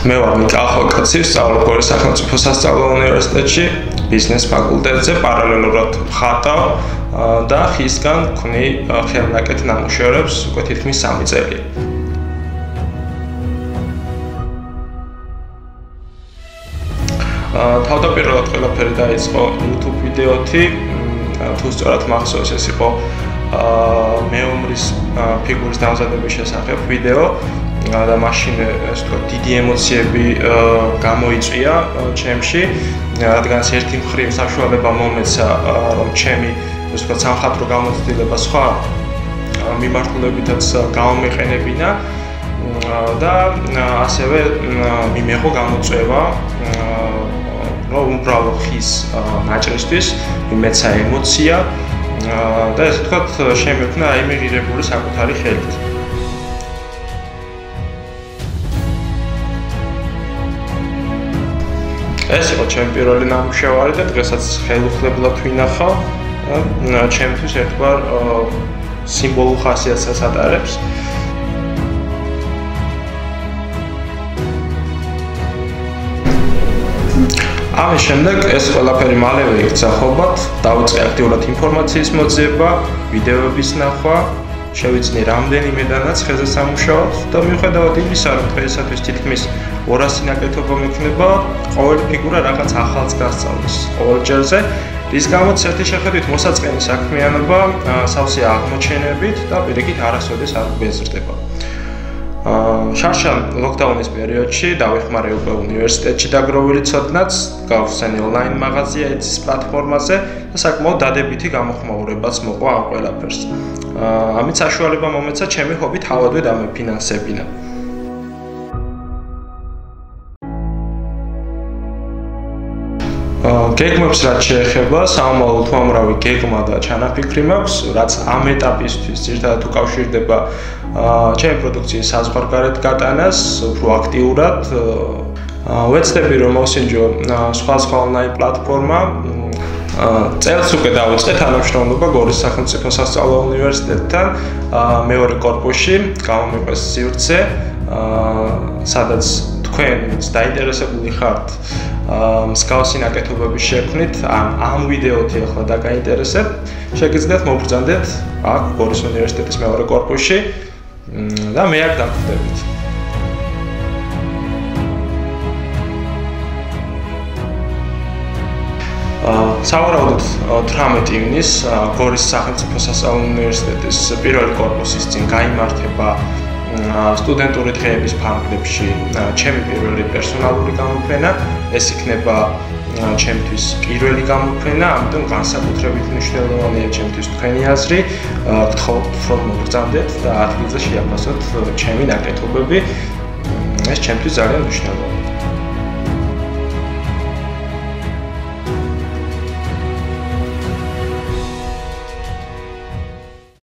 მე ვარ მიკალ კაცი, სწავლობ გორის სახელმწიფო სასწავლო უნივერსიტეტში, ბიზნეს ფაკულტეტზე, პარალელურად ხატავ და ხისგან ვქნი ხელნაკეთ ნამუშევრებს უკვე თითქმის 3 წელია. თავდაპირველად ყველაფერი დაიწყო YouTube ვიდეოთი, თუ სწორად მახსოვს, ეს იყო მეომრის ფიგურის დამზადების შესახებ ვიდეო და მაშინ ეს თქო დიდი ემოციები გამოიწვია ჩემში, რადგან ერთი მხრივ საშუალება მომეცა რომ ჩემი ეს თქო სამხატვრო გამოცდილება სხვა მიმართულებითაც გამომეყენებინა და ასევე მიმეღო გამოწვევა რომ უბრალოდ ხის ნაჭრისთვის მიმეცა ემოცია და ესე ვთქვათ შემექმნა რაიმე ღირებული საკუთარი ხელით. ეს იყო ჩემი პირველი ნამუშევარი და დღესაც ხელუხლებლად ვინახავ და ჩემთვის ერთგვარ სიმბოლურ ხასიათსაც ატარებს. ამის შემდეგ ეს ყველაფერი მალევე იქცა ხობად, დავიწყე აქტიურად ინფორმაციის მოძიება, ვიდეოების ნახვა, შევიძინე რამდენიმე დანაცხეზე სამუშაოდ და მიუხედავად იმისა, რომ დღეისათვის თითქმის 200 ნაკეთობა მექნება, ყოველი ფიგურა რაღაც ახალს გასწავლის ყოველ ჯერზე, რის გამოც ერთი შეხედვით მოსაწყენი საქმიანობა სავსე აღმოჩენებით და პირიქით არასოდეს არ გვეზრდება. შარშან ლოკდაუნის პერიოდში დავიხმარე უკვე უნივერსიტეტში დაგროვილი ცოდნაც, გავხსენი ონლაინ მაღაზია იცის პლატფორმაზე და საკმაოდ დადებითი გამოხმაურებაც მოყვა ამ ყველაფერს. ამით საშუალება მომეცა ჩემი ჰობი თავადვე დამეფინანსებინა. გეგმებს რაც შეეხება, სამომავლოდ უამრავი გეგმა და ჩანაფიქრი მაქვს, რაც ამ ეტაპისთვის ძირითადად უკავშირდება ჩემი პროდუქციის საზღვარგარეთ გატანას, უფრო აქტიურად. ვეცდები რომ მოვსინჯო სხვა ონლაინ პლატფორმა. წელს უკვე დავიწყე თანამშრომლობა გორის სახელმწიფო სასწავლო უნივერსიტეტთან, მეორე კორპუსში, გამომიყვეს სივრცე, სადაც თქვენ დაინტერესებული ხართ მსგავსი ნაკეთობების შექმნით, ამ ვიდეოთი ახლა დაგაინტერესებთ, შეგიძლიათ მობრძანდეთ აქ გორის უნივერსიტეტის მეორე კორპუსში და მე აქ დამხვდებით. სავარაუდოდ 18 ივნისს გორის სახელმწიფო სასწავლო უნივერსიტეტის პირველი კორპუსის წინ გაიმართება სტუდენტური დღეების ფარგლებში ჩემი პირველი პერსონალური გამოფენა, ეს იქნება ჩემთვის პირველი გამოფენა, ამიტომ განსაკუთრებით მნიშვნელოვანია ჩემთვის თქვენი აზრი. გთხოვთ რომ მოგრძანდეთ და ადგილზე შეაფასოთ ჩემი ნაკეთობები. ეს ჩემთვის ძალიან მნიშვნელოვანია.